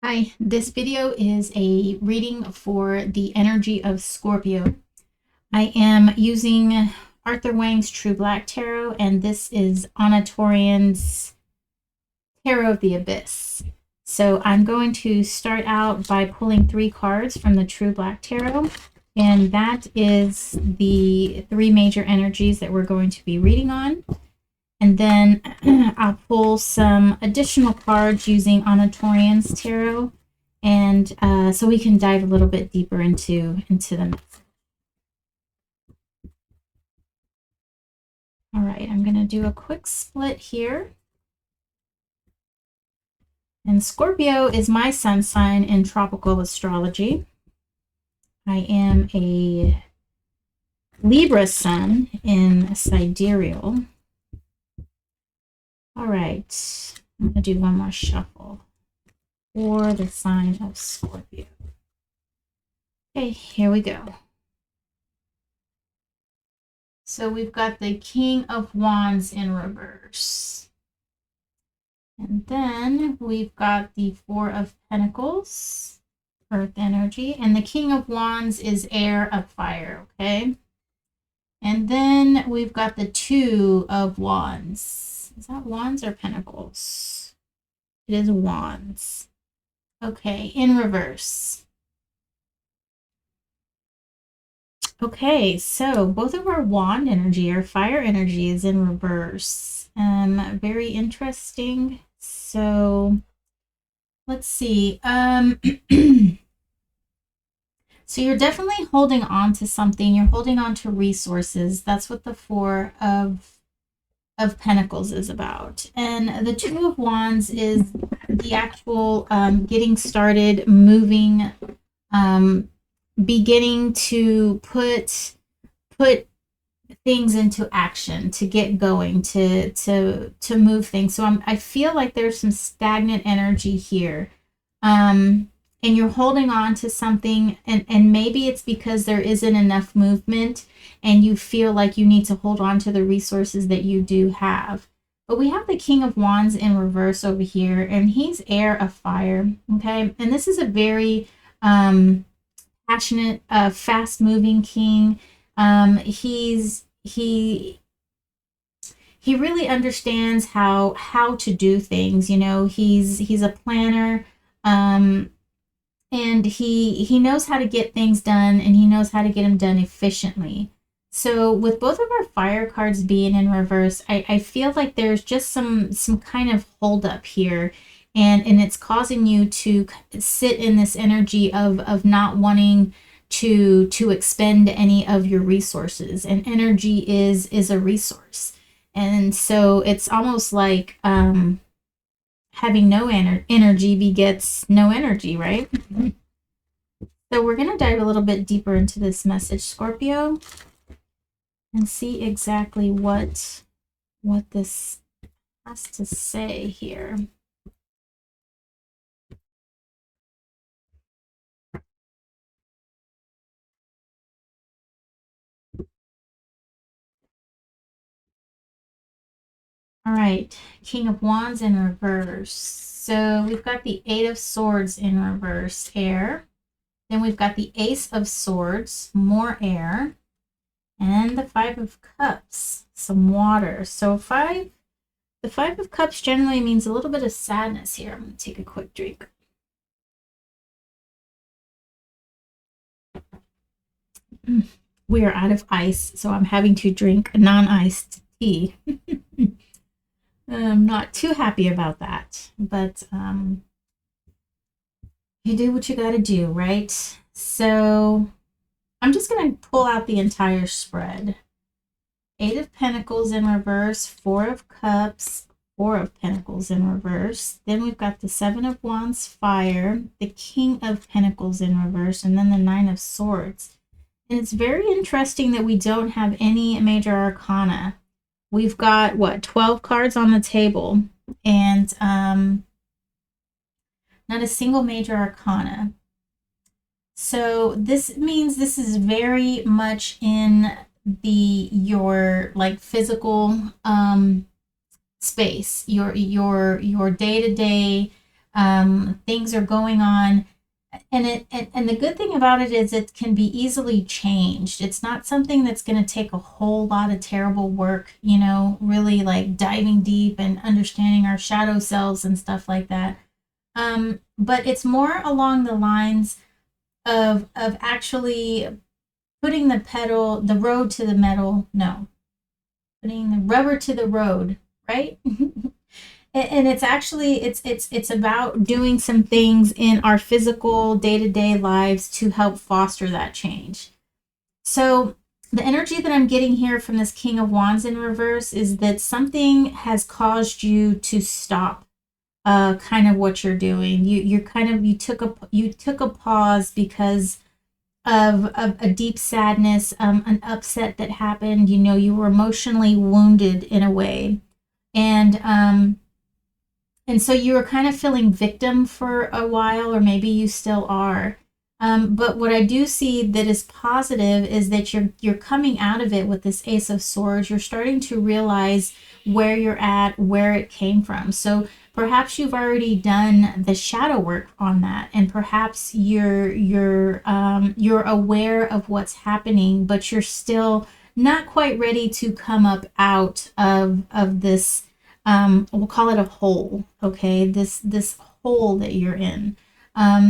Hi, this video is a reading for the energy of Scorpio. I am using Arthur Wang's True Black Tarot, and this is Anna Torian's Tarot of the Abyss. So I'm going to start out by pulling 3 cards from the True Black Tarot, and that is the 3 major energies that we're going to be reading on. And then I'll pull some additional cards using Anna Torian's Tarot, and so we can dive a little bit deeper into them. All right, I'm going to do a quick split here. And Scorpio is my sun sign in tropical astrology. I am a Libra sun in sidereal. All right, I'm going to do one more shuffle for the sign of Scorpio. Okay, here we go. So we've got the King of Wands in reverse. And then we've got the Four of Pentacles, Earth energy. And the King of Wands is air of fire, okay? And then we've got the Two of Wands. Is that Wands or Pentacles? It is Wands. Okay, in reverse. Okay, so both of our wand energy, our fire energy, is in reverse. Very interesting. So let's see. So you're definitely holding on to something. You're holding on to resources. That's what the Four of Pentacles is about. And the Two of Wands is the actual getting started, moving, beginning to put things into action, to get going, to move things. So I feel like there's some stagnant energy here, and you're holding on to something, and maybe it's because there isn't enough movement, and you feel like you need to hold on to the resources that you do have. But we have the King of Wands in reverse over here, and he's air of fire. Okay, and this is a very passionate, fast-moving king. He really understands how to do things. You know, he's a planner, and he knows how to get things done, and he knows how to get them done efficiently. So with both of our fire cards being in reverse, I feel like there's just some kind of holdup here. And it's causing you to sit in this energy of not wanting to expend any of your resources. And energy is a resource. And so it's almost like having no energy begets no energy, right? So we're going to dive a little bit deeper into this message, Scorpio, and see exactly what this has to say here. All right, King of Wands in reverse. So we've got the Eight of Swords in reverse, air. Then we've got the Ace of Swords, more air. And the Five of Cups, some water. So the Five of Cups generally means a little bit of sadness here. I'm going to take a quick drink. We are out of ice, so I'm having to drink non-iced tea. I'm not too happy about that, but you do what you got to do, right? So I'm just going to pull out the entire spread. Eight of Pentacles in reverse, Four of Cups, Four of Pentacles in reverse. Then we've got the Seven of Wands, fire, the King of Pentacles in reverse, and then the Nine of Swords. And it's very interesting that we don't have any major arcana. We've got, what, 12 cards on the table, and not a single major arcana. So this means this is very much in your like physical space, your day-to-day Things are going on, and the good thing about it is it can be easily changed. It's not something that's going to take a whole lot of terrible work, you know, really like diving deep and understanding our shadow selves and stuff like that. But it's more along the lines of actually putting the road to the metal. No, putting the rubber to the road, right? And it's actually it's about doing some things in our physical day-to-day lives to help foster that change. So the energy that I'm getting here from this King of Wands in reverse is that something has caused you to stop kind of what you're doing. You took a pause because of a deep sadness, an upset that happened. You know, you were emotionally wounded in a way, and so you were kind of feeling victim for a while, or maybe you still are. But what I do see that is positive is that you're coming out of it with this Ace of Swords. You're starting to realize where you're at, where it came from. So perhaps you've already done the shadow work on that, and perhaps you're aware of what's happening, but you're still not quite ready to come up out of this. We'll call it a hole, okay? This hole that you're in.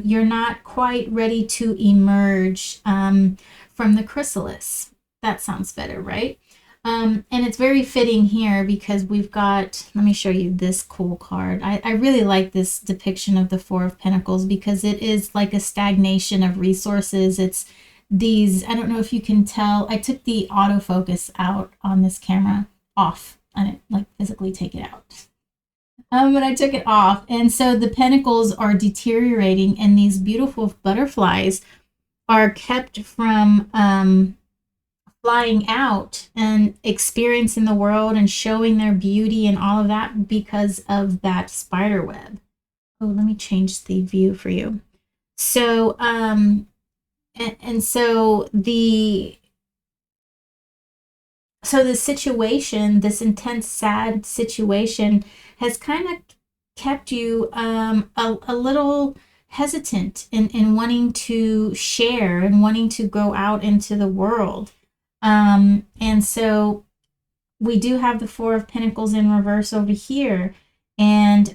You're not quite ready to emerge from the chrysalis. That sounds better, right? And it's very fitting here because we've got, let me show you this cool card. I really like this depiction of the Four of Pentacles because it is like a stagnation of resources. It's these, I don't know if you can tell, I took the autofocus out on this camera, off. I didn't like physically take it out. But I took it off. And so the pentacles are deteriorating, and these beautiful butterflies are kept from flying out and experiencing the world and showing their beauty and all of that because of that spider web. Oh, let me change the view for you. So, so the situation, this intense, sad situation, has kind of kept you a little hesitant in wanting to share and wanting to go out into the world. And so we do have the Four of Pentacles in reverse over here. And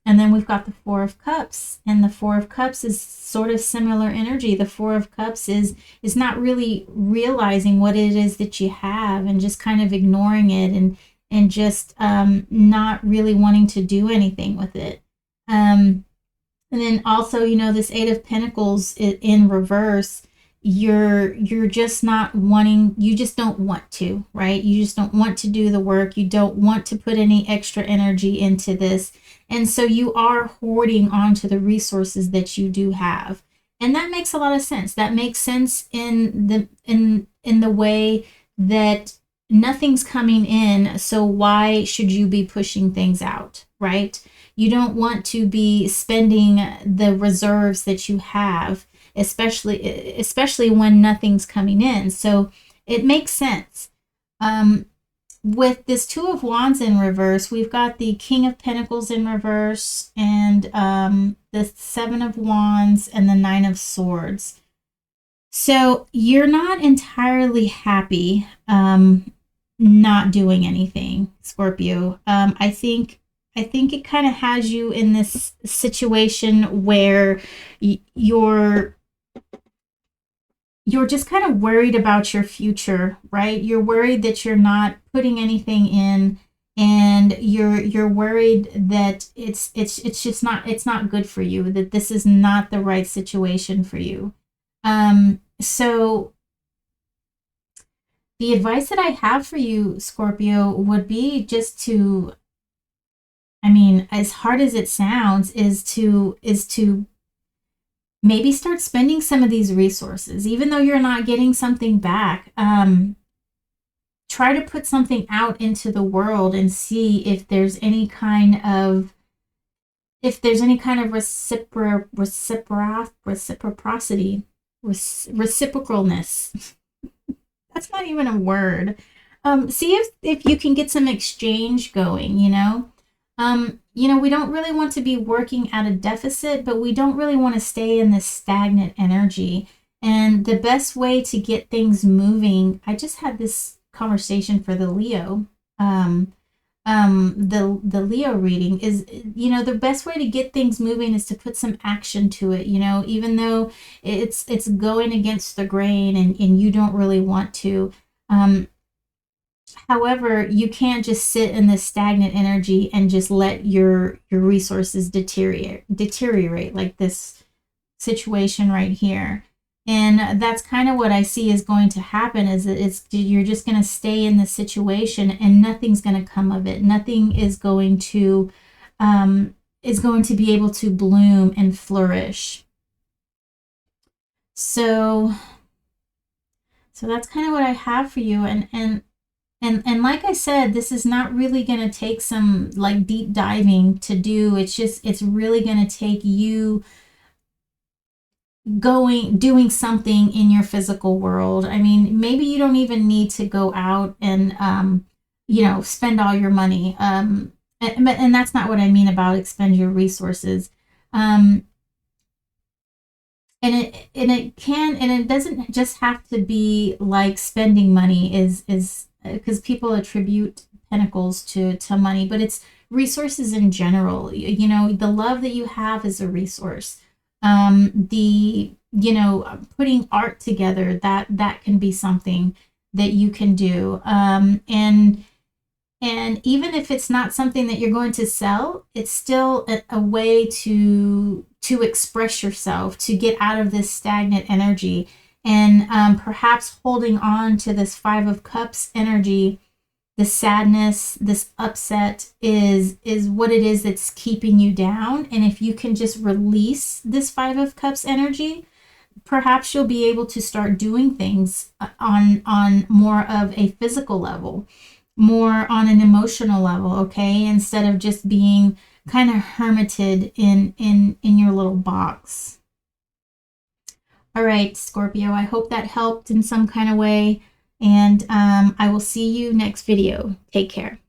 then we've got the Four of Cups, and the Four of Cups is sort of similar energy. The Four of Cups is not really realizing what it is that you have and just kind of ignoring it and just not really wanting to do anything with it. And then also, you know, this Eight of Pentacles in reverse, you're just not wanting, you just don't want to, right? You just don't want to do the work. You don't want to put any extra energy into this. And so you are hoarding onto the resources that you do have. And that makes a lot of sense. That makes sense in the way that nothing's coming in, so why should you be pushing things out, right? You don't want to be spending the reserves that you have, especially when nothing's coming in. So it makes sense. With this Two of Wands in reverse, we've got the King of Pentacles in reverse, and the Seven of Wands and the Nine of Swords. So you're not entirely happy not doing anything, Scorpio. I think it kind of has you in this situation where you're just kind of worried about your future, right? You're worried that you're not putting anything in, and you're worried that it's just not good for you, that this is not the right situation for you. So the advice that I have for you, Scorpio, would be just to, I mean, as hard as it sounds, is to maybe start spending some of these resources, even though you're not getting something back. Try to put something out into the world and see if there's any kind of reciprocity, reciprocalness. That's not even a word. See if you can get some exchange going, you know. you know, we don't really want to be working at a deficit, but we don't really want to stay in this stagnant energy. And the best way to get things moving, I just had this conversation for the Leo. The Leo reading is, you know, the best way to get things moving is to put some action to it, you know, even though it's going against the grain and you don't really want to. However, you can't just sit in this stagnant energy and just let your resources deteriorate like this situation right here. And that's kind of what I see is going to happen, is that you're just going to stay in the situation and nothing's going to come of it. Nothing is going to be able to bloom and flourish. So that's kind of what I have for you. And like I said, this is not really going to take some like deep diving to do. It's really going to take you doing something in your physical world. I mean, maybe you don't even need to go out and you know, spend all your money. And that's not what I mean about expend your resources. And it doesn't just have to be like spending money is because people attribute pentacles to money, but it's resources in general. You know, the love that you have is a resource. You know, putting art together, that can be something that you can do. And even if it's not something that you're going to sell, it's still a way to express yourself, to get out of this stagnant energy. And perhaps holding on to this Five of Cups energy, the sadness, this upset is what it is that's keeping you down. And if you can just release this Five of Cups energy, perhaps you'll be able to start doing things on more of a physical level, more on an emotional level, okay? Instead of just being kind of hermited in your little box. All right, Scorpio, I hope that helped in some kind of way. And I will see you next video. Take care.